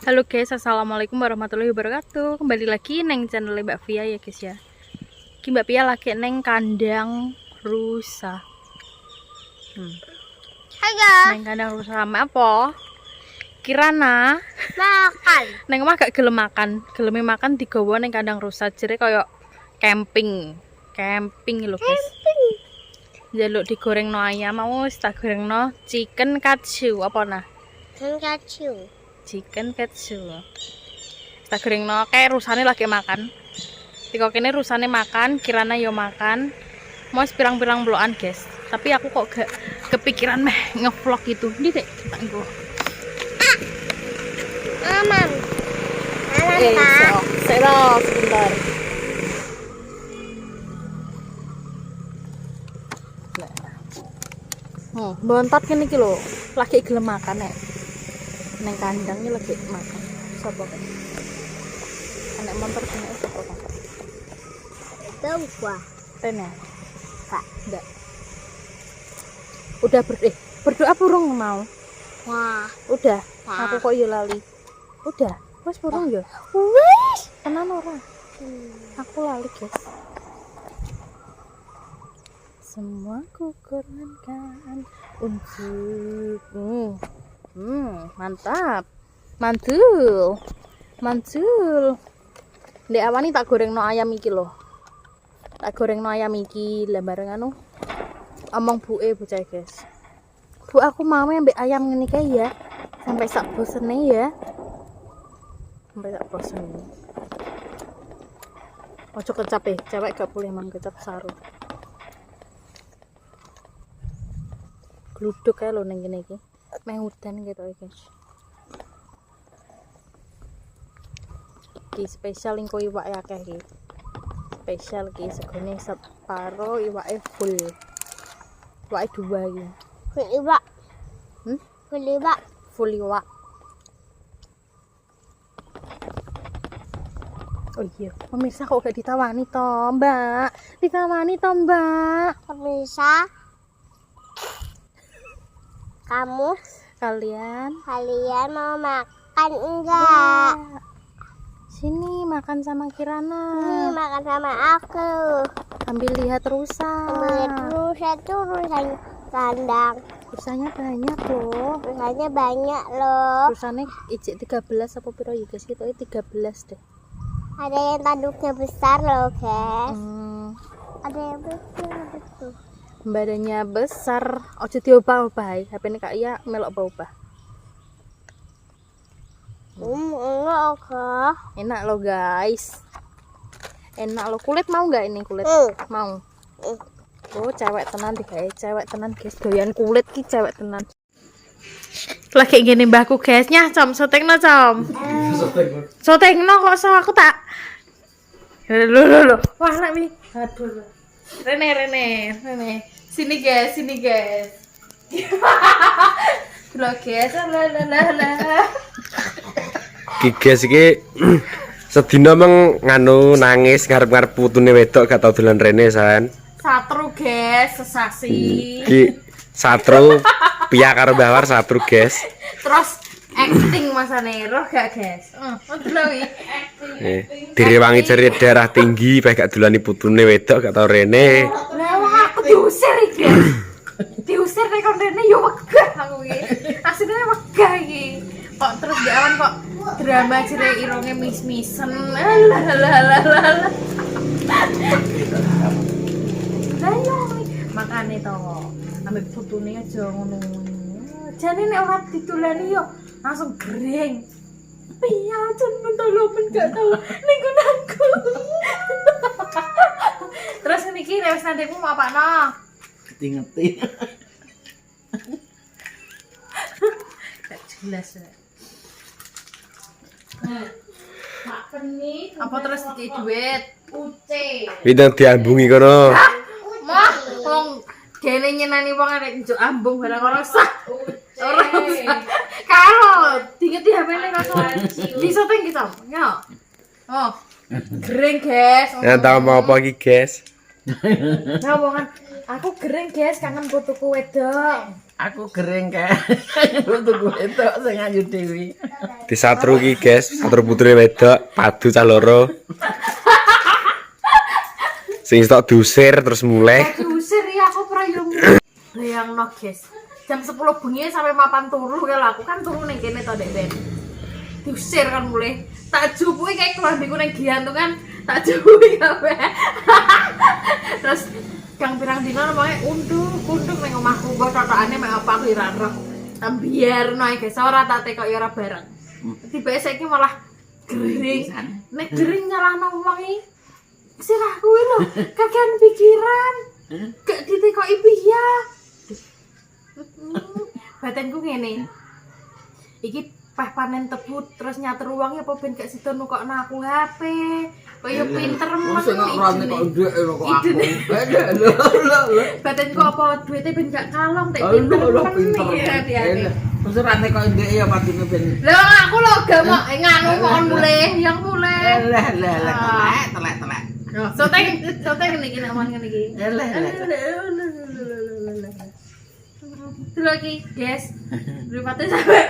Halo guys, assalamualaikum warahmatullahi wabarakatuh. Kembali lagi neng channel Mbak Via ya guys ya. Ki Mbak Via lagi neng kandang rusa. Halo. Neng kandang rusa sama apa? Kirana Makan. neng mah gak gelem makan. Geleme makan digawa neng kandang rusa jere koyo camping. Camping lho guys. Jaluk digoreng no ayam mau wis tak goreng no chicken katsu apa nah? Kacu. Chicken katsu. Tak goreng no kayak rusane lagi makan. Tiko kene rusane makan, Kirana yo makan. Mau pirang-pirang blokan guys. Tapi aku kok gak kepikiran meh ngevlog gitu. Ini dek tak nggo. Aman. Aman, Pak. Sebentar. Bontot kene iki lho, lagi gelem makan nek. Neng kandangnya lagi makan. Sopo kan? Anak motor kene sopo kan? Tahu gua. Rene. Kak. Enggak. Udah berdoa burung mau. Wah. Udah. Wah. Aku kok yo lali. Udah. Wes burung yo. Wih. Tenan ora? Aku lali, guys. Semua kukorbankan untukmu. Mantap. Mantul. Ndek awani tak gorengno ayam iki lho. Tak gorengno ayam iki lah bareng anu. Omong buke bocah guys. Bu aku mau ambek ayam ngene kae ya. Sampai sak bosene ya. Sampai sak bosene. Ojo kecap cewek gak boleh mang kecap saru. Gluduk kae lho ning kene iki. Meh udan gitu guys. Ki spesial engko iwak akeh iki. Spesial ki segone separo iwake full. Iwake dua iki. Kuliwak. Kuliwak. Full iwak. Oh iya, pemirsa kok gak ditawani toh, Mbak? Ditawani toh, Mbak? Pemirsa. Kamu Kalian mau makan enggak? ya. Sini makan sama Kirana. Nih makan sama aku. Ambil lihat rusa. Terus itu urusan kandang. Rusanya banyak loh. Rusanya banyak loh. Rusanya ijek 13 apa piro ya guys? Itu 13 deh. Ada yang tanduknya besar loh, guys. Ada yang besar betul. Badannya besar. Ojo diubah-ubah. HP ini Kak Iya melok ubah. Enggak, oke. Enak loh guys. Enak loh. Kulit mau nggak ini kulit? Mau. Oh cewek tenan deh guys. Cewek tenan guys. Doyan kulit ki cewek tenan. Lagi gini mbahku guys. Nyah com. Sotekno com. Sotekno kok so aku tak. Loh. Wah nak nih. Aduh. Rene. Sini guys. Loh guys. Lah. Ki guys iki sedina meng nganu nangis ngarep-ngarep putune wedok gak tau dolan rene san. Satru guys, sesasi. Ki satru piya karo bawar satru guys. Terus acting masane roh gak guys? Lho Direwangi ceri darah tinggi bae gak dolani putune wedok gak tau rene. lah wong aku diusir iki. Diusir nek kon rene yo wegah aku iki. Asline wegah iki. Kok terus di awan kok drama cerai irunge mis-misen. Lah. Makane to, ambek putune aja ngono. Jane nek ora ditulani yo langsung gering. Piye jan mentolomen gak tau niku nangku. Terus niki nek wis nandekmu mau apano? Ngeti. Gak jelas. Mak Peni apa terus dikei duit? Uce. Winang diambungi kono. Mah wong dene nyenani wong arek njuk ambung barang ora usah. Ora usah. Kalau dingeti HP-ne langsung bisa teng gitu. Ya. Oh. Gering, guys. Ya tau mau apa iki guys? Nah, wongan Aku gering, guys, kangen putuku wedok. Aku gering kae. Tuku entuk sing ayu dhewe. Disatru ki guys, satru putune wedok, padu cah loro. Sing stok diusir terus mulai. Diusir ya aku prayung. Bayang no, guys. Jam 10 bengi sampai mapan turu kalau aku kan turu ning kene to, Dek. Diusir kan mulai. Tak jupuki kayak kelambiku ning giantungan, tak jupuki kabeh. Terus kang pirang dina namanya unduk ning omahku kok totokane mek apa aku ora roh. Tambiar no guys, ora tak tekok ya ora bareng. Tiba saiki malah gering. Nek gering nyalahno wong iki. Sirah kuwi lho, kakean pikiran. Gak ditekoki piye. Batenku ngene. Iki pas panen tebu terus nyater uangnya apa ben gak sida nukokno aku HP. Kaya pinter men. Sing ngrone kok ndek kok aku. Batenku apa duite ben gak kalong tek pinter. Pinter. Terus rane kok ndek ya patine ben. Lho aku lho gak mau nganu mohon mulih, yang mulih. Telek. Sotek niki nek mon ngene iki. Itu lagi, guys. Beripate sampe.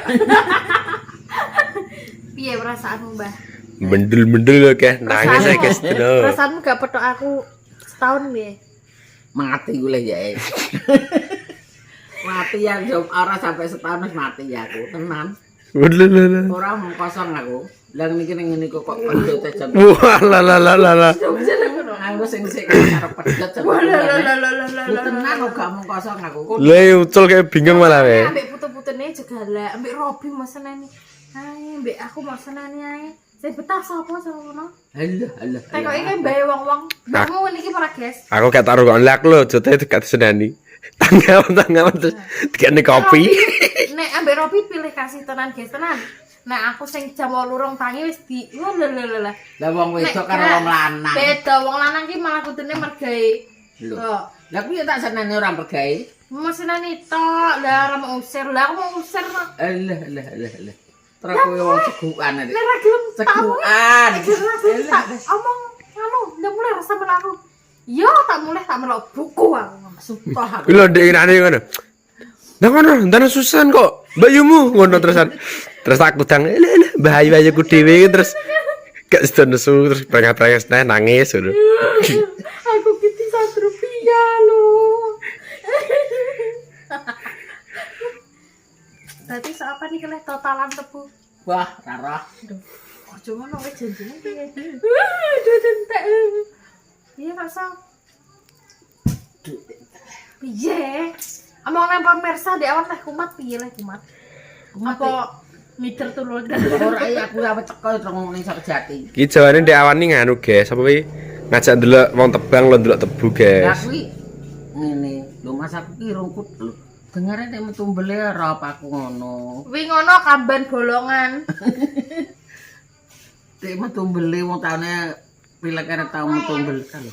Piye perasaanmu, Mbah? Mendel-mendel kayak nangis ya guys. Perasaanmu gak petok aku setahun piye? Mati gue ya. Mati ya ora sampai setahun wis mati ya aku, tenan. Ora mung kosong aku. Lah niki ning ngene kok pedhot jam. Wah la. Aku sing sik karo pedhot jam. Tenan kok gak mung kosong aku. Lah ucul kayak bingung malah we. Ambek putu-putune jegala, ambek Robi masenane. Ae, ambek aku masenane ae. Sing betah sapa sono? Alah. Tekoke kan bae wong-wong. Mbahmu niki para guys. Aku gak taruh kon lek lho, jote gak disenani. Tangan terus dikene kopi. Nek ambek Robi pilih kasih tenan guys, tenan. Nek aku sing jam 8 rong tangi wis di lho. Lah wong wedok karo wong lanang. Beda wong lanang ki malah kudune mergai. Lho. Kok Lah kuwi tak senene ora pergawe. mesinane tok, lah ora mau usir. Lah aku mau usir kok. Alah. Terus kowe wong cegukan iki. Nek ra gelem Cegukan. tak omong anu, ndak mulai rasa aku. Yo tak mulai tak melok buku aku. Sumpah aku. Lho ndek ngene ngono. Lah ngono, ndane susan kok. Bayumu ngono terusan. Terus tak kudang, bahayu-bayuku dhewe terus gak sida nesu terus brangas-brangas nangis ngono. Aku gitu Rp1 lho. Berarti siapa nih kelih totalan tebu? Wah, rara. Oh, cuma nang wis janjine piye? Duit entek. Iya, Kak Sang. Piye? Among nang pemirsa di awan leh kumat piye leh kumat? Apa meter tulung Ora ya aku apa cekol terus ning Sarjati. Ki jawane ndek awan ni nganu guys, apa kuwi ngajak ndelok wong tebang lho ndelok tebu Lah guys. kuwi ngene, lho Mas aku ki rungkut lho. Dengare nek metu mbele ora apa aku ngono. Kuwi ngono kamban bolongan. Nek metu mbele wong taune pilekane tau metu mbele lho.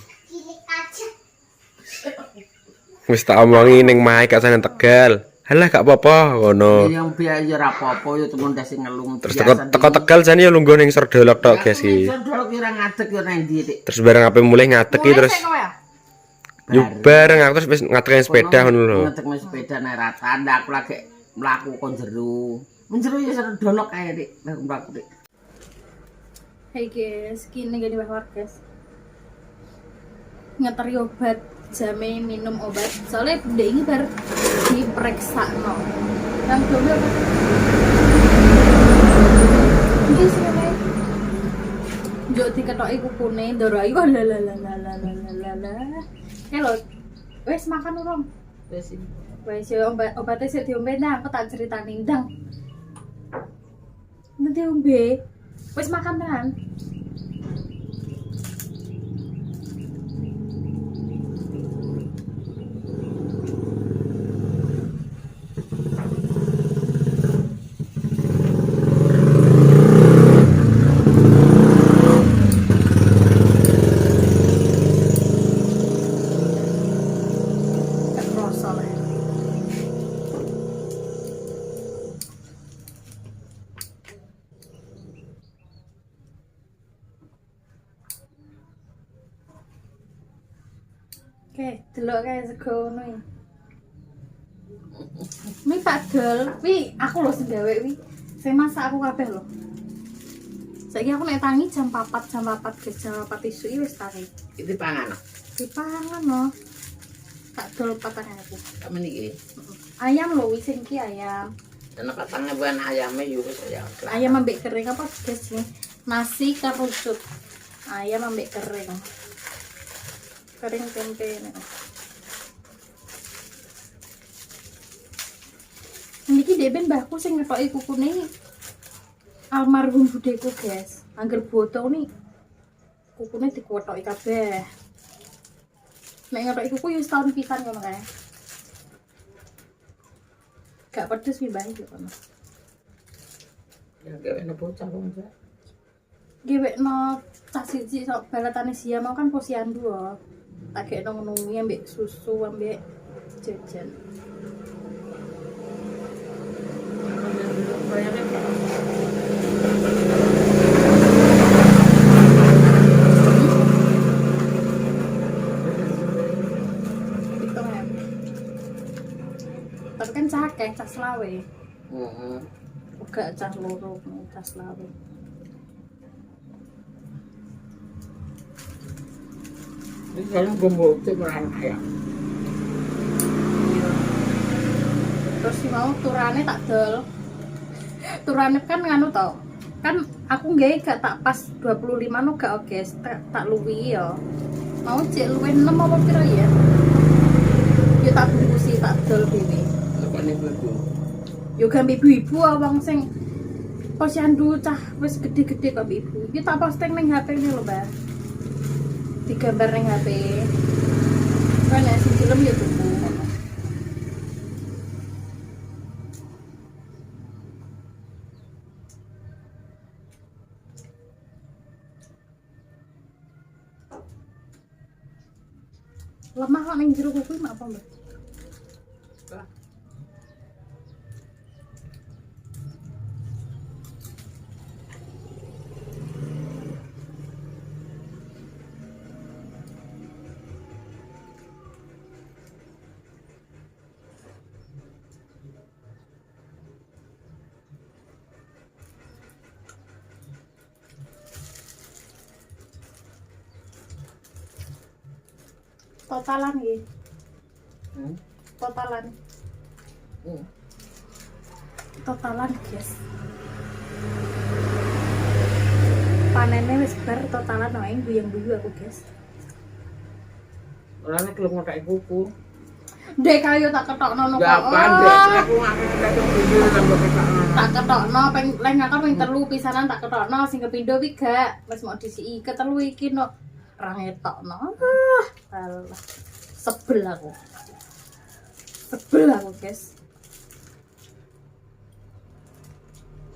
Wis tak omongi ning mae gak sangen Tegal. Halah gak apa-apa ngono. Yang biaya ora apa-apa ya temen dasi ngelung. Terus teko Tegal jane ya lungguh ning Serdolok tok guys iki. Serdolok kira ngadeg ya nang ndi, Dik? Terus bareng ape mulai ngadeg iki terus yo bareng aku terus wis ngadeg sepeda ngono lho. Ngadeg sepeda nek rata ndak aku lagi mlaku kon jero. Menjero ya Serdolok kae, Dik. Mlaku, Dik. Hai guys, kini gak dibahas guys. Ngeteri obat, jame minum obat. Soalnya benda ini baru diperiksa no. Yang dulu apa? Ini siapa? Jok diketoki kukune, dorai kok lalalalalalala. Halo, wes makan urung? Wes iki. Wes yo obatnya sih diombe nah, aku tak ceritain ndang. Nanti ombe. Wes makan tenan. Gak kerasa lah. Oke, delok kae sego ngono iki. Mi padel, wi aku lho sing gawe wi. Sing masak aku kabeh lho. Saiki aku nek tangi jam 4 guys, jam 4 isu iki wis tangi. Itu pangan. Dipangan lho. Tak dol patane aku. Tak meniki. Ayam lho wis iki ayam. Dan katanya bukan ayamnya juga saya. Ayam ambek kering apa guys nih? Nasi kerucut. Ayam ambek kering. Kering tempe nih. Niki deben mbahku sing ngetoki kukune almarhum budeku guys. Angger boto nih kukune dikotoki kabeh. Nek ngetoki kuku yo setahun pisan ngono kae. Gak pedes wi bae yo kono. Ya gawe no bocah kok enggak. Gewekno cah siji sok balatane sia mau kan posyandu lho. Tak gekno ngono kuwi ambek susu ambek jajan. Tapi kan cah akeh, cah selawe. Uga cah loro, cah selawe. Ini kalau gembok itu merahan ayam. Terus si mau turane tak dol. Turane kan nganu to. Kan aku nggae gak tak pas 25 no gak oke, tak luwi ya. Mau cek luwih 6 apa piro ya? Yo tak bungkusi tak dol dhewe. Lepas ini ibu. Yo gambe ibu-ibu wong sing posyandu cah wis gede-gede kok ibu. Iki tak posting ning HP ini lho, Mbak. Digambar ning HP. Kan nek sing film yo tuku ngono. Lemah kok ning jero kuku mak apa, Mbak? Totalan nggih. Totalan. Totalan, guys. Panennya wis bar totalan wae guyang-guyu aku, guys. Orangnya belum ngekak kuku. Dek kayu tak ketokno no kok. Gapan deh, aku ngakak video nambah kekak. Tak ketokno peng leh ngakak ping 3 pisanan tak ketokno sing kepindho wi gak wis mau disiki ketelu iki no. Ra ngetokno. Alah. Sebel aku. Sebel aku, guys.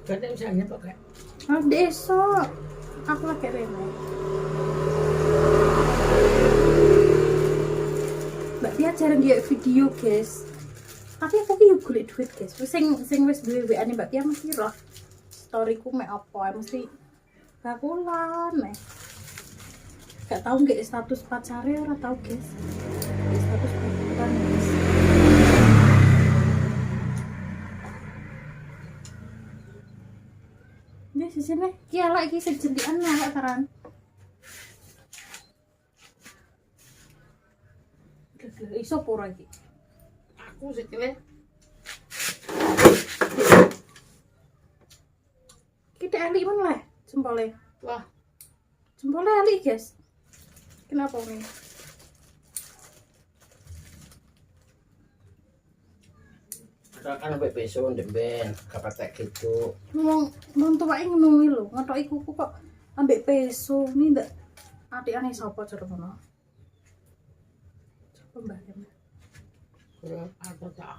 Gak ada misalnya pakai. Ah, besok aku lagi rene. Mbak dia jarang dia video, guys. Tapi aku ki yo golek duit, guys. Sing wis duwe WA-ne Mbak Pia mesti roh. Storyku mek apa mesti bakulan nih. Gak tahu nggak status pacarnya ora tahu, guys. Status pacaran, guys. Ini sisine ki ala iki sing jendikan ala taran. Iso pura iki. Aku sekele. Kita elik men lah jempole. Wah, Jempole elik, guys. Kenapa ini? ada kan sampai besok ndemben, kapan tak gitu. Wong tuwake ngono kuwi lho, ngethoki kuku kok ambek peso. Ini ndak atikane sapa cara ngono? Coba Mbak. Kurang apa tak?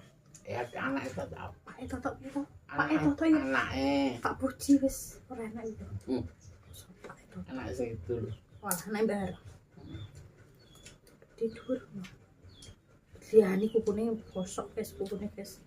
Anak itu tak. Pak itu tok itu. Pak itu tok ya. Anaknya. Tak puji wis ora enak itu. Pak itu. Anak segitu loh. Wah, nek bar. Tidur. Liani kukune kosok, guys, kukune, guys.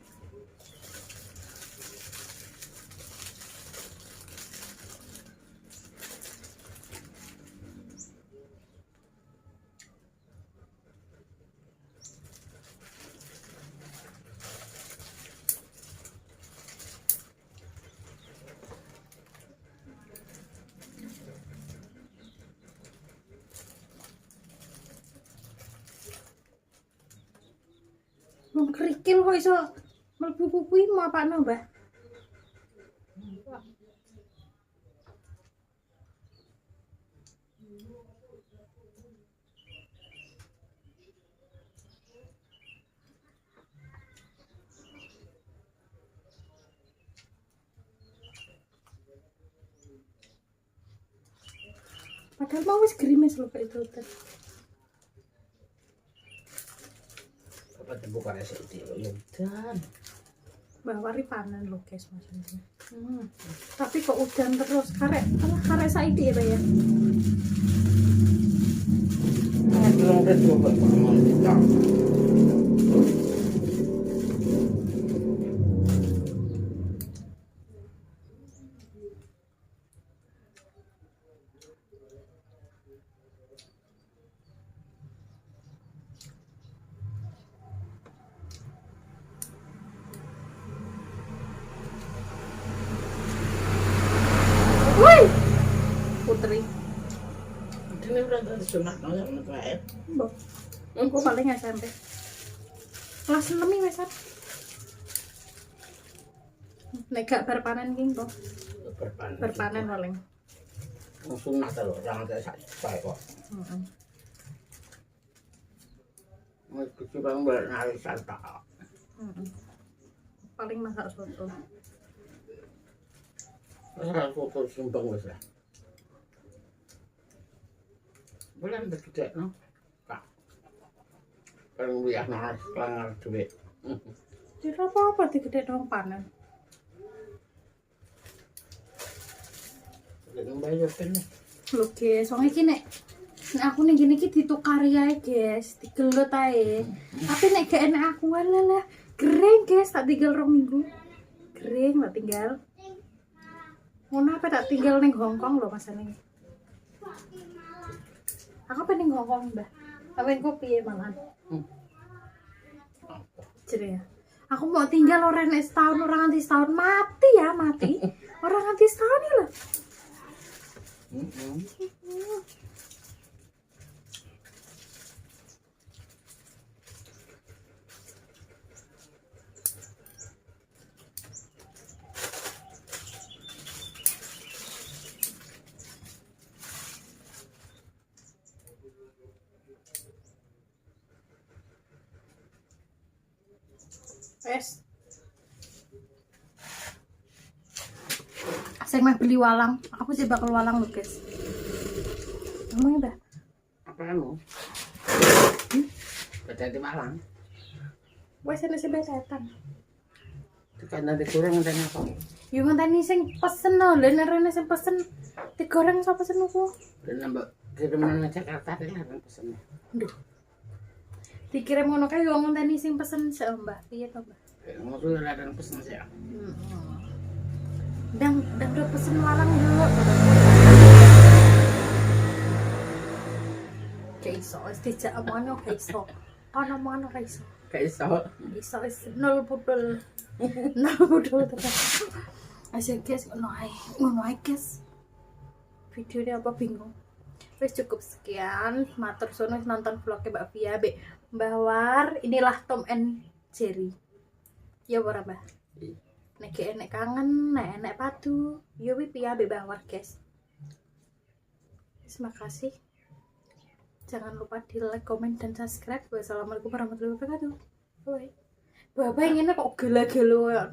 Wong kerikil kok iso mlebu kuwi mau apakno, Mbah? Padahal mau wis gerimis lho kayak itu. Apa bukan SID udan. Mbah Wari panen lho guys maksudnya. Tapi kok udan terus karek saiki ya, Mbak ya. Belum ada coba mau. Woi. Putri. Ini udah sunat nang wae. Mbok. Engko paling SMP. Kelas 6 wis kan. Nek gak berpanen ki, Mbok. Berpanen paling. Sunat lho, jangan saya kok. Heeh. Mau kecubang bernari santak. Paling masak soto. Masak soto sumbang wis lah. Bulan gede no. Kak. Kalau lihat nang kelangar duit. Tidak apa-apa digede dong panen. Yang bayar kan. Lho guys, wong iki nek aku ning gini iki ditukari ae guys, digelut ae. Tapi nek gak enak aku lah kering guys, tak tinggal 2 minggu. Kering tak tinggal. Ngono apa tak tinggal ning Hongkong lho masane. Aku pengen Hongkong, Mbah. Apa engko piye malan? Jadi ya. Aku mau tinggal orang nek setahun, orang nanti setahun mati ya, mati. Orang nanti setahun ya loh. Wes. Saya mah beli walang. Aku sih bakal walang loh guys. Ngomongnya dah. Apa anu? Beda di Malang. Wes ana sing besetan. Tekan nanti kurang dan apa? Yo ngenteni sing pesen lho, nek rene sing pesen digoreng sapa pesen aku? Dan nambah kiriman nang Jakarta kan pesennya. Aduh. Dikirim ngono kae yo ngenteni sing pesen sik Mbah. Piye to, Mbah? Mau tuh ada pesen saya. Dan udah pesen walang dulu. Kayak iso, dijak mana kayak iso. Ana mana kayak iso. Kayak iso. Iso nol pudul. Nol pudul terus. Asik guys, ngono ae guys. Videonya apa bingung. Wes cukup sekian. Matur suwun nonton vlognya Mbak Via, Mbah War. Inilah Tom and Jerry. Ya ora, Mbah. Nek enek kangen, nek enek padu, yo piye Mbah War, guys. Terima kasih. Jangan lupa di like, komen, dan subscribe. Wassalamualaikum warahmatullahi wabarakatuh. Bye. Bapak ingin kok gelo-gelo ya,